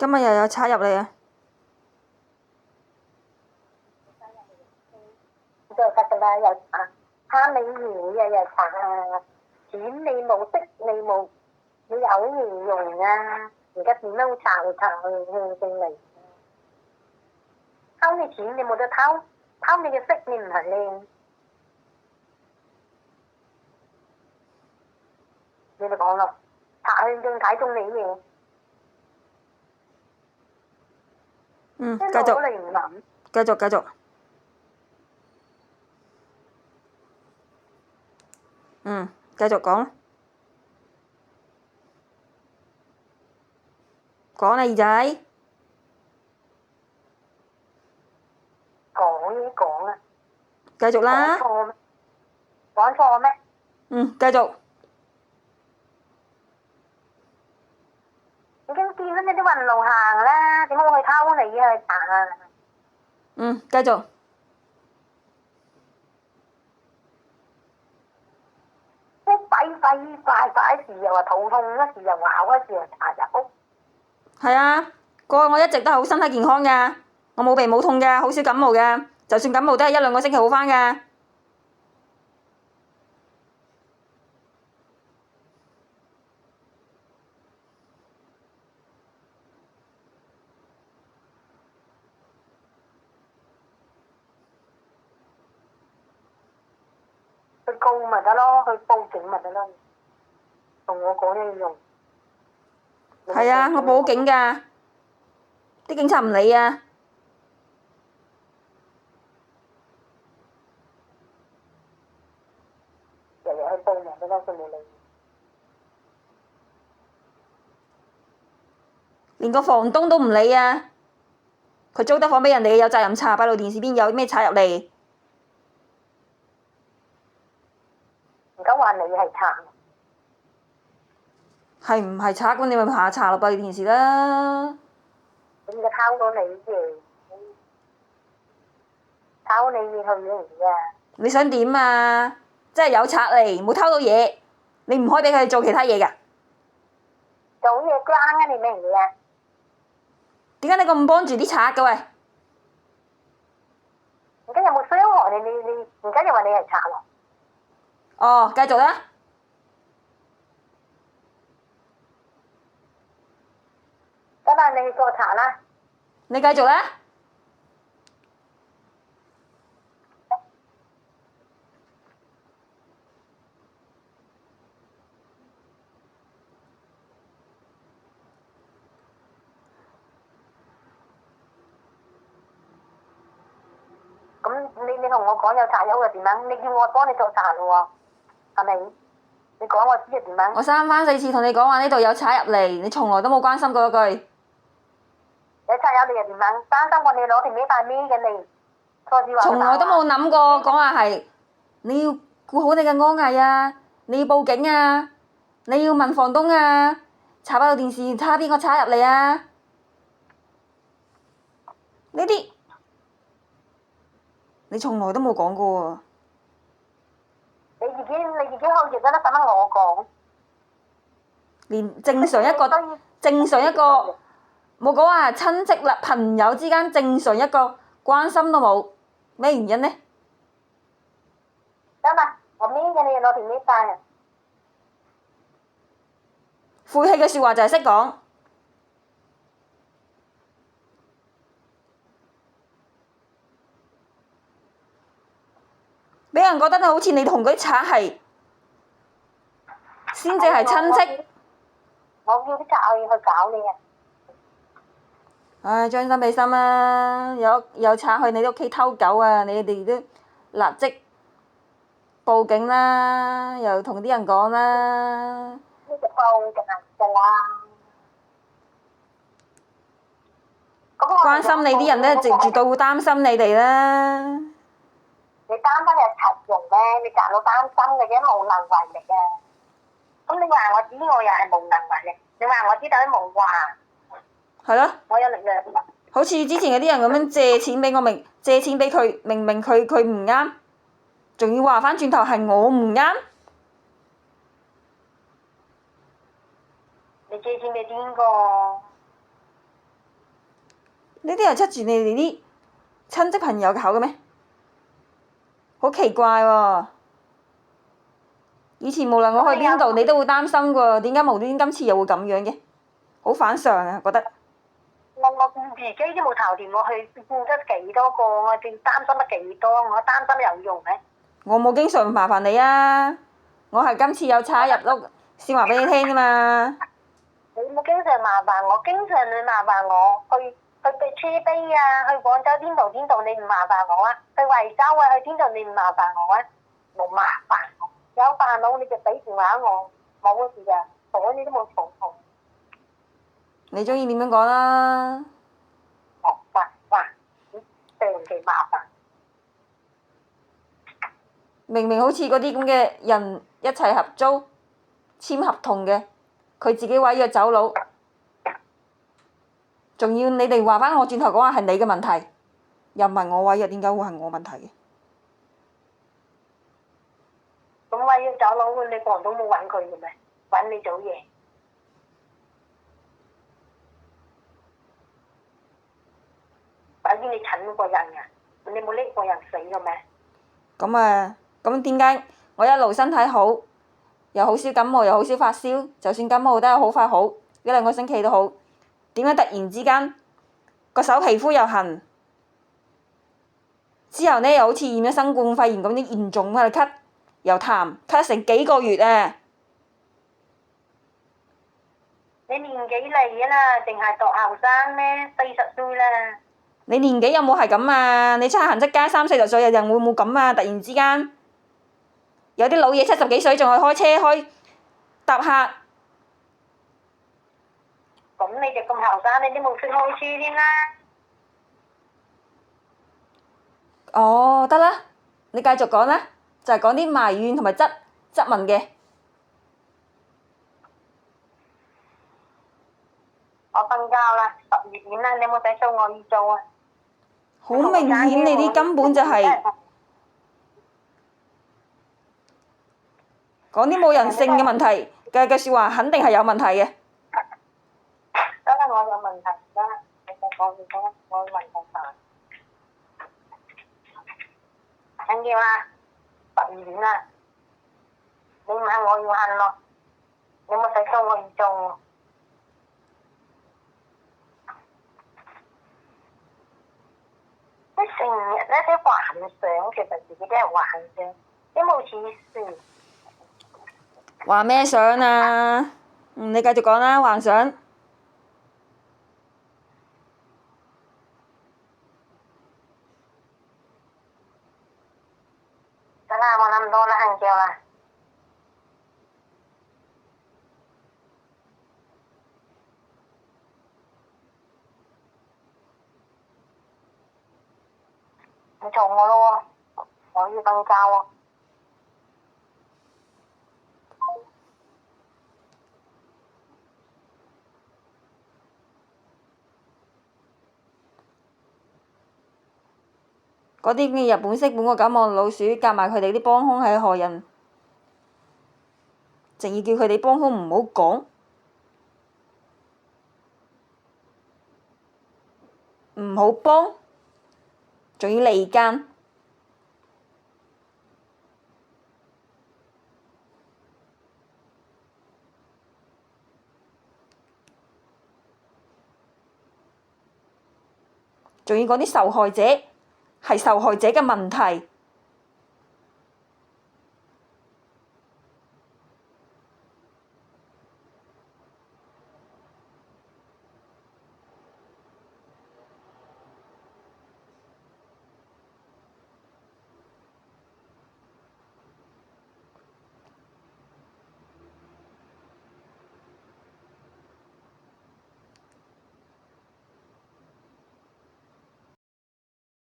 今日又有賊入嚟啊！就得㗎啦，又查貪你嘢又查錢你冇識你冇，你有嘢用啊！而家點樣查去正嚟？偷你錢你冇得偷，偷你嘅色你唔係靚，你咪講咯，查去正睇中你嘢。繼續。你唔諗。繼續。繼續講。講啦，二仔。講啊！繼續啦。講錯咩？繼續。已經見到你啲運路行啦，點解我去偷你去查啊？繼續。即快時又話肚痛，一時又咬，一時又查入屋。係啊，過去我一直都好身體健康㗎，我冇鼻冇痛㗎，好少感冒㗎，就算感冒都係1-2個星期好返㗎。去告咪得咯，去報警咪得咯，同我講一樣。係啊，我報警㗎，啲警察唔理啊。日日去報咪得咯，佢冇理。連個房東都唔理啊！佢租得房俾人哋，有責任查閉路電視邊有咩賊入嚟。而家話你係賊。係唔係賊咁？你咪查落閉路電視啦。咁就偷咗你嘅，偷你嘢去咗人哋啊！你想點啊？即係有賊嚟，冇偷到嘢，你唔可以俾佢做其他嘢㗎。做嘢關啊！你明唔明啊？點解你咁幫住啲賊嘅喂？而家有冇傷害你？而家又話你係賊喎。哦，繼續啦。得啦，你去做賊啦。你繼續啦。咁你同我講有賊有又點樣？你叫我幫你做賊喎，係咪？你講我知係點樣？我3番4次同你講話呢度有賊入嚟，你從來都冇關心過一句。有賊有你又點樣？關心過你攞條尾帶咩嘅你？從來都冇諗過講話係，你要顧好你嘅安危啊！你要報警啊！你要問房東啊！查閉路電視，睇下邊個賊入嚟啊！呢啲你從來都冇講過喎。你自己好似得啦，使乜我講？連正常一個冇講話親戚啦朋友之間正常一個關心都冇，咩原因呢？得啦，我孭嘅你攞條尾帶啊！晦氣嘅説話就係識講。俾人覺得好似你同嗰啲賊係先至係親戚。我叫啲賊去搞你啊！唉，將心比心啊！有賊去你屋企偷狗啊！你哋都立即報警啦，又同啲人講啦。呢就報㗎啦。關心你啲人咧，直到會擔心你哋啦。你擔心係賊人咩？你賺到擔心嘅啫，無能為力啊！咁你話我知，我又係無能為力。你話我知道都冇話。係咯。我有力量。好似之前嗰啲人咁樣借錢俾我，借錢俾佢，明明佢唔啱，仲要話翻轉頭係我唔啱。你借錢俾邊個？呢啲係出自你哋啲親戚朋友口嘅咩？好奇怪喎！以前無論我去邊度，你都會擔心㗎喎，點解無端端今次又會咁樣嘅？好反常啊，覺得。我自己都冇頭電，我去顧得幾多個，我仲擔心得幾多，我擔心有用咩？我冇經常麻煩你啊，我係今次有賊入屋先話俾你聽啫嘛。你冇經常麻煩我，經常你麻煩我去車陂啊，去廣州邊度你唔麻煩我啊？去惠州啊，去邊度你唔麻煩我啊？冇麻煩我，有煩惱你就俾電話我，冇嘅事㗎，睬你都冇嘈我。你中意點樣講啦？哇！長期麻煩。明明好似嗰啲咁嘅人一齊合租簽合同嘅，佢自己違約走佬，仲要你哋話返我轉頭講話係你嘅問題，又唔係我違約，點解會係我問題嘅？咁違約走佬，你房東冇揾佢嘅咩？揾你做嘢？反正你診過人㗎，你冇拎過人死嘅咩？咁點解我一路身體好，又好少感冒，又好少發燒，就算感冒都係好快好，一兩個星期都好，點解突然之間個手皮膚又痕，之後呢又好似染咗新冠肺炎咁啲嚴重喺度咳，又痰，咳成幾個月啊！你年紀嚟啦，定係讀後生咩？40歲啦。你年紀有冇係咁啊？你出行出街30-40歲嘅人會冇咁啊？突然之間，有啲老嘢70幾歲仲係開車搭客。咁你就咁後生，你都冇識開車添啦。哦，得啦，你繼續講啦，就係講啲埋怨同埋質問嘅。我瞓覺啦，12點啦，你有冇使數我要做啊？好明顯，你啲根本就係講啲冇人性嘅問題嘅説話，肯定係有問題嘅。得啦，我有問題啦，你再講你講，我有問題大。聽見嘛？12點啦，你唔恨我要恨咯，你冇使數我要做。你成日咧啲幻想，其實自己都係幻想，你冇似事。話咩想啊？你繼續講啦，幻想。得啦，冇諗咁多啦，瞓覺啦。你嘈我咯喎，我要瞓覺喎。嗰啲嘅日本式本國感冒老鼠夾埋佢哋啲幫兇係害人，淨要叫佢哋幫兇唔好講，唔好幫，仲要離間。仲要講啲受害者係受害者嘅問題，